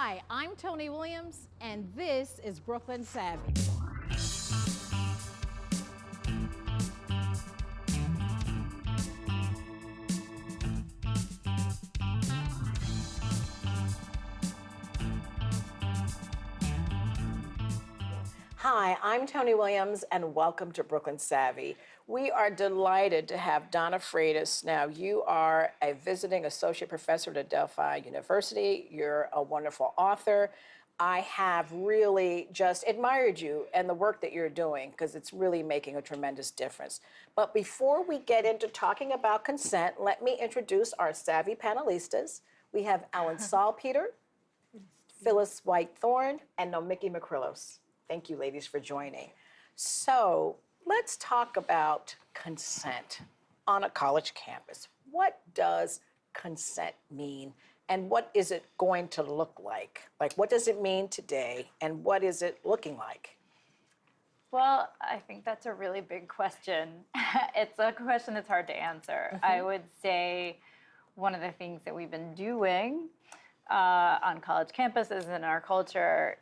Hi, I'm Toni Williams, and this is Brooklyn Savvy. Hi, I'm Toni Williams, and welcome to Brooklyn Savvy. We are delighted to have Donna Freitas. Now, you are a visiting associate professor at Adelphi University. You're a wonderful author. I have really just admired you and the work that you're doing because it's really making a tremendous difference. But before we get into talking about consent, let me introduce our Savvy panelistas. We have Alan Salpeter, Phyllis White-Thorne, and Nomiki Makrilos. Thank you, ladies, for joining. So let's talk about consent on a college campus. What does consent mean, and what is it going to look like? Like, what does it mean today, and what is it looking like? Well, I think that's a really big question. It's a question that's hard to answer. I would say one of the things that we've been doing on college campuses and in our culture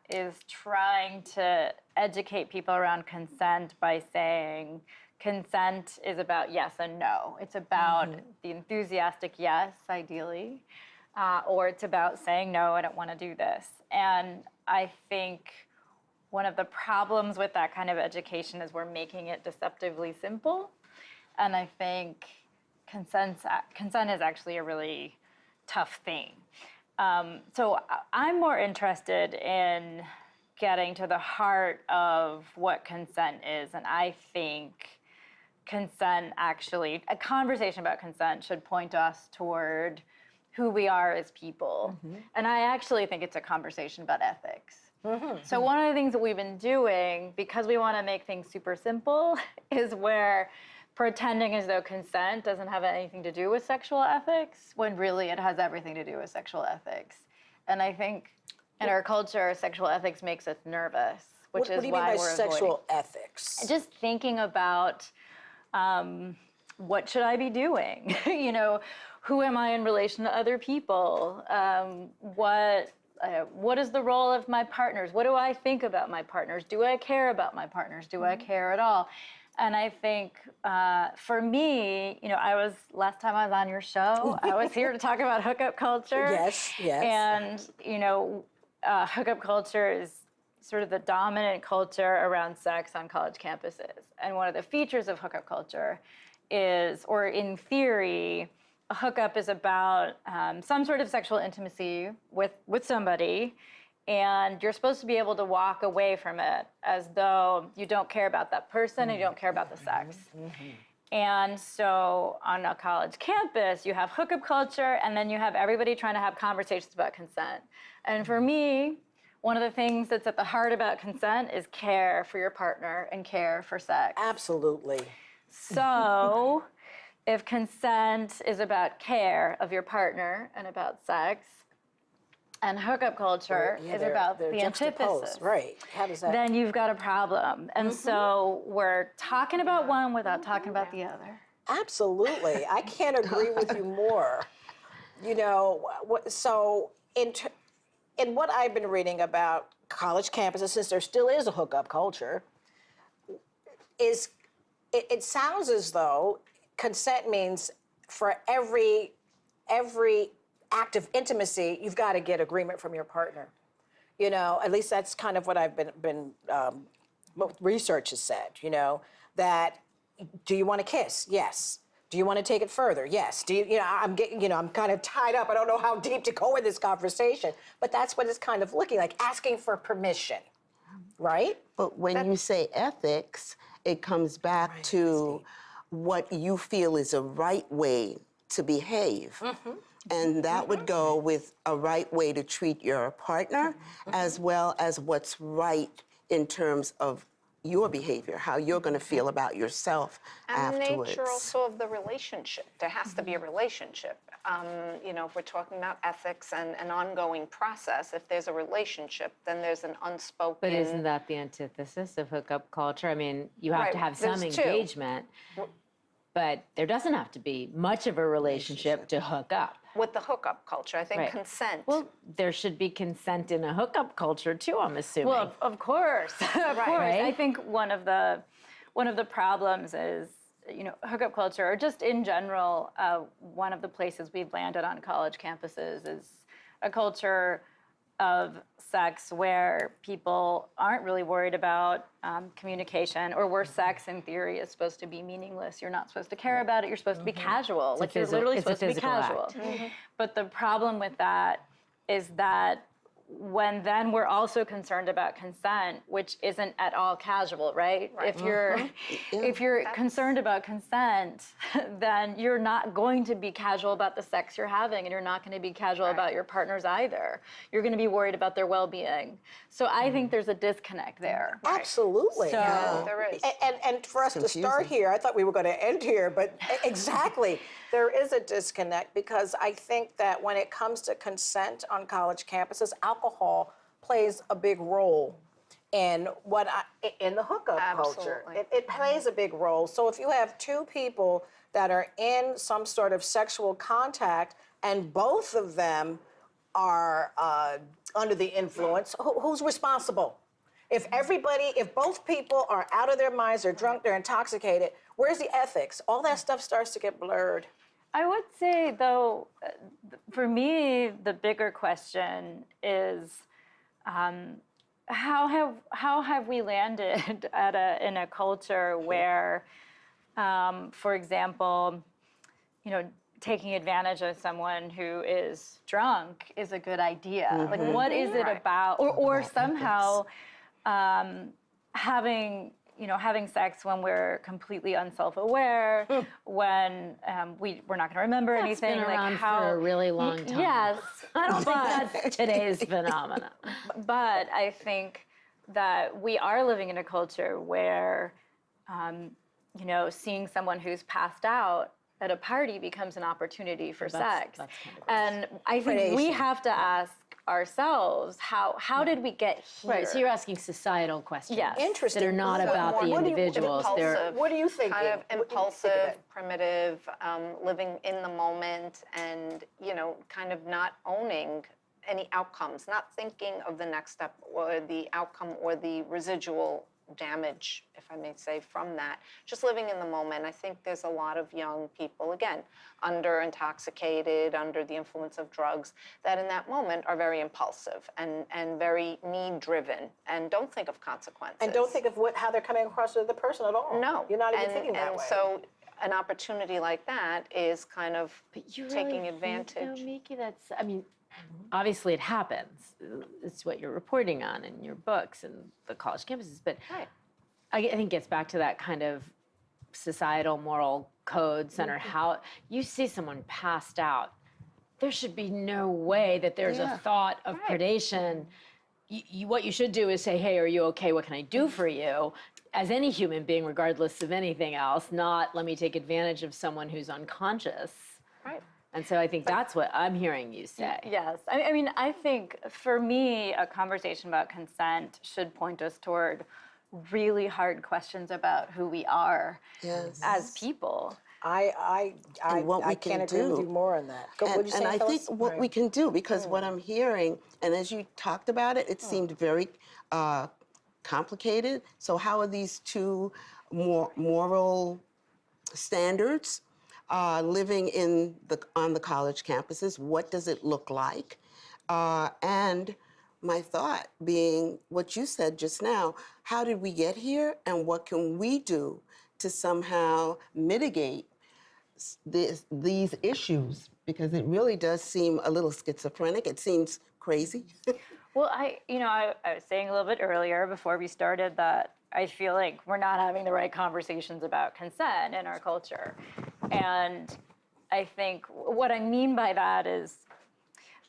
is trying to educate people around consent by saying consent is about yes and no. It's about the enthusiastic yes, ideally, or it's about saying no, I don't want to do this. And I think one of the problems with that kind of education is we're making it deceptively simple. And I think consent is actually a really tough thing. So I'm more interested in getting to the heart of what consent is. And I think consent actually, a conversation about consent should point us toward who we are as people. And I actually think it's a conversation about ethics. So one of the things that we've been doing, because we want to make things super simple, is where pretending as though consent doesn't have anything to do with sexual ethics, when really it has everything to do with sexual ethics. And I think in our culture, sexual ethics makes us nervous, which is why we're avoiding. What do you mean by sexual ethics? Just thinking about what should I be doing? You know, who am I in relation to other people? What is the role of my partners? What do I think about my partners? Do I care about my partners? Do I care at all? And I think for me, you know, last time I was on your show, I was here to talk about hookup culture. Yes. And, you know, hookup culture is sort of the dominant culture around sex on college campuses. And one of the features of hookup culture is, or in theory, a hookup is about some sort of sexual intimacy with somebody. And you're supposed to be able to walk away from it as though you don't care about that person and you don't care about the sex. And so on a college campus, you have hookup culture, and then you have everybody trying to have conversations about consent. And for me, one of the things that's at the heart about consent is care for your partner and care for sex. Absolutely. So if consent is about care of your partner and about sex, and hookup culture is about the antithesis. Right. How does that? Then you've got a problem. And so we're talking about one without talking about the other. Absolutely. I can't agree with you more. You know, so in what I've been reading about college campuses, since there still is a hookup culture, it sounds as though consent means for every act of intimacy, you've got to get agreement from your partner. You know, at least that's kind of what I've been what research has said, you know, that do you want to kiss? Yes. Do you want to take it further? Yes. Do you, I'm kind of tied up. I don't know how deep to go in this conversation, but that's what it's kind of looking like, asking for permission, right? But when you say ethics, it comes back to what you feel is a right way to behave. And that would go with a right way to treat your partner, as well as what's right in terms of your behavior, how you're going to feel about yourself afterwards. And the nature also of the relationship. There has to be a relationship. You know, if we're talking about ethics and an ongoing process, if there's a relationship, then there's an unspoken... But isn't that the antithesis of hookup culture? I mean, you have to have some there's two. engagement. but there doesn't have to be much of a relationship to hook up. With the hookup culture, I think Right. consent. Well, there should be consent in a hookup culture too, I'm assuming. Well, of course, of course. Right. I think one of the problems is, hookup culture, or just in general, one of the places we've landed on college campuses is a culture of sex where people aren't really worried about communication, or where sex in theory is supposed to be meaningless. You're not supposed to care about it. You're supposed to be casual. Like you're literally it's a supposed to be physical casual. act. But the problem with that is that when then we're also concerned about consent, which isn't at all casual, right? If you're concerned about consent, then you're not going to be casual about the sex you're having, and you're not going to be casual about your partners either. You're going to be worried about their well-being. So I think there's a disconnect there. Absolutely. So- There is. And for us to start here, I thought we were going to end here, but exactly. There is a disconnect, because I think that when it comes to consent on college campuses, alcohol plays a big role in in the hookup culture. Absolutely. It plays a big role. So if you have two people that are in some sort of sexual contact and both of them are under the influence, who's responsible? If both people are out of their minds, they're drunk, they're intoxicated, where's the ethics? All that stuff starts to get blurred. I would say, though, for me, the bigger question is, how have we landed in a culture where, for example, taking advantage of someone who is drunk is a good idea? Like, what is it about, or somehow having sex when we're completely unself-aware, when we're not going to remember anything. Been around like how for a really long time. Yes, I don't think that's today's phenomenon. but I think that we are living in a culture where, seeing someone who's passed out at a party becomes an opportunity for sex. That's kind of and I think we have to ask ourselves, how did we get here? Right, so you're asking societal questions. Yes. Interesting. That are not about the What do you- individuals. They're Impulsive. What do you think? Kind of What do you think of impulsive, that? primitive, living in the moment, and kind of not owning any outcomes, not thinking of the next step or the outcome or the residual damage, if I may say, from that. Just living in the moment. I think there's a lot of young people, again, under intoxicated, under the influence of drugs, that in that moment are very impulsive and very need-driven and don't think of consequences. And don't think of how they're coming across to the person at all. No. You're not even thinking that and way. so an opportunity like that is kind of taking advantage. Miki, obviously it happens. It's what you're reporting on in your books and the college campuses, but I think it gets back to that kind of societal moral code center. How you see someone passed out, there should be no way that there's a thought of predation. What you should do is say, hey, are you okay? What can I do for you? As any human being, regardless of anything else, not let me take advantage of someone who's unconscious. Right. And so I think that's what I'm hearing you say. Yes. I think for me, a conversation about consent should point us toward really hard questions about who we are as people. I what we can't can agree with do. you more on that. What'd you say, And I think Phyllis? what we can do, because what I'm hearing, and as you talked about it, it seemed very complicated. So how are these two moral standards living on the college campuses? What does it look like? And my thought being what you said just now, how did we get here, and what can we do to somehow mitigate these issues? Because it really does seem a little schizophrenic. It seems crazy. Well, I was saying a little bit earlier before we started that I feel like we're not having the right conversations about consent in our culture. And I think what I mean by that is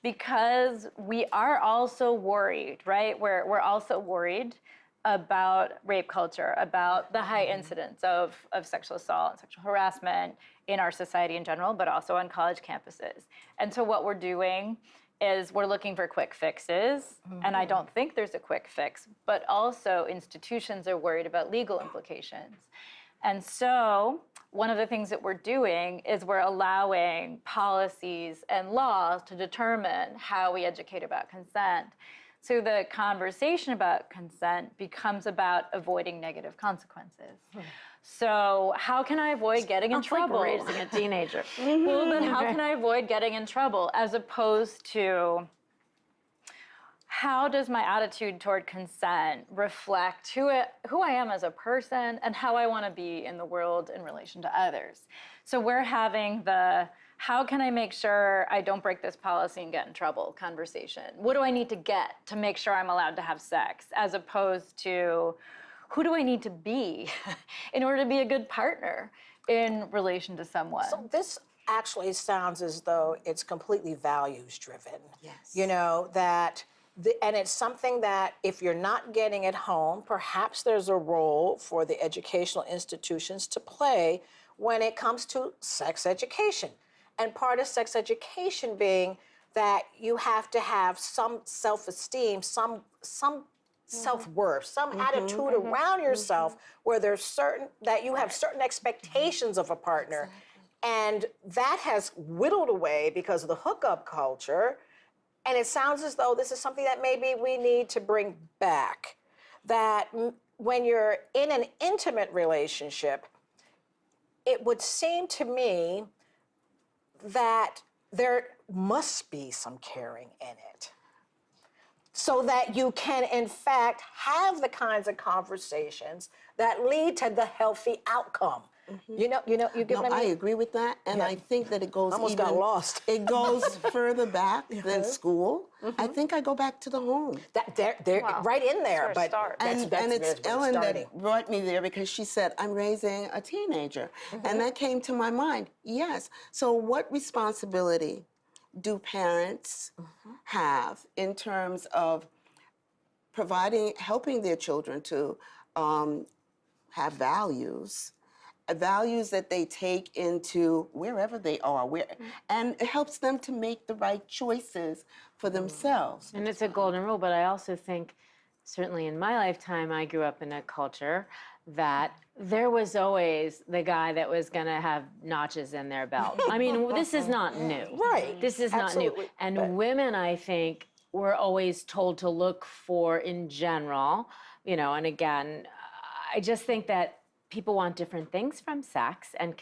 because we are also worried, right? We're also worried about rape culture, about the high incidence of sexual assault and sexual harassment in our society in general, but also on college campuses. And so what we're doing is we're looking for quick fixes, and I don't think there's a quick fix, but also institutions are worried about legal implications. And so one of the things that we're doing is we're allowing policies and laws to determine how we educate about consent. So the conversation about consent becomes about avoiding negative consequences. So how can I avoid getting in trouble? Raising a teenager. Well, then how can I avoid getting in trouble, as opposed to how does my attitude toward consent reflect who I am as a person and how I want to be in the world in relation to others? So we're having the how can I make sure I don't break this policy and get in trouble conversation. What do I need to get to make sure I'm allowed to have sex, as opposed to who do I need to be in order to be a good partner in relation to someone? So this actually sounds as though it's completely values driven. Yes. You know, and it's something that if you're not getting it home, perhaps there's a role for the educational institutions to play when it comes to sex education. And part of sex education being that you have to have some self-esteem, some self-worth, some attitude around yourself where there's that you have certain expectations of a partner. And that has whittled away because of the hookup culture. And it sounds as though this is something that maybe we need to bring back. That when you're in an intimate relationship, it would seem to me that there must be some caring in it, so that you can, in fact, have the kinds of conversations that lead to the healthy outcome. You get No, what I I mean? agree with that, and I think that it goes Almost even got lost. It goes further back than school. I think I go back to the home. They're Wow. right in there, That's where it but starts. And it's where Ellen starting. that brought me there, because she said, I'm raising a teenager. And that came to my mind. Yes. So what responsibility do parents have in terms of helping their children to have values that they take into wherever they are, and it helps them to make the right choices for themselves. And it's a golden rule, but I also think, certainly in my lifetime, I grew up in a culture that there was always the guy that was going to have notches in their belt. I mean, this is not new. Right. This is not new. Absolutely. And But- women, I think, were always told to look for, in general, and again, I just think that people want different things from sex, and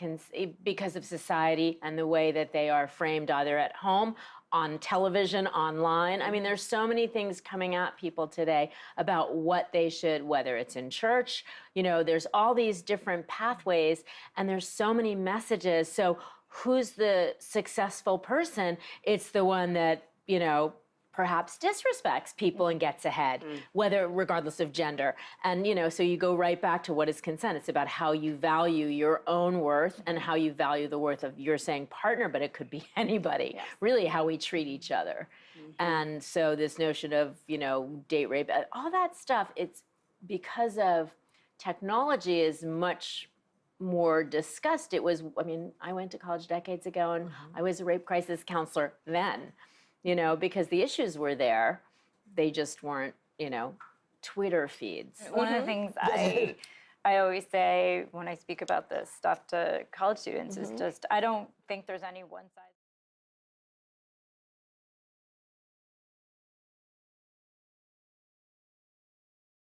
because of society and the way that they are framed either at home, on television, online. I mean, there's so many things coming at people today about what they should, whether it's in church, there's all these different pathways, and there's so many messages. So who's the successful person? It's the one that, perhaps disrespects people and gets ahead, regardless of gender. And, so you go right back to what is consent. It's about how you value your own worth and how you value the worth of your partner, but it could be anybody. Yes. Really how we treat each other. And so this notion of, date rape, all that stuff, it's because of technology is much more discussed. I went to college decades ago, and I was a rape crisis counselor then. Because the issues were there, they just weren't, Twitter feeds. One of the things I always say when I speak about this stuff to college students is just, I don't think there's any one size.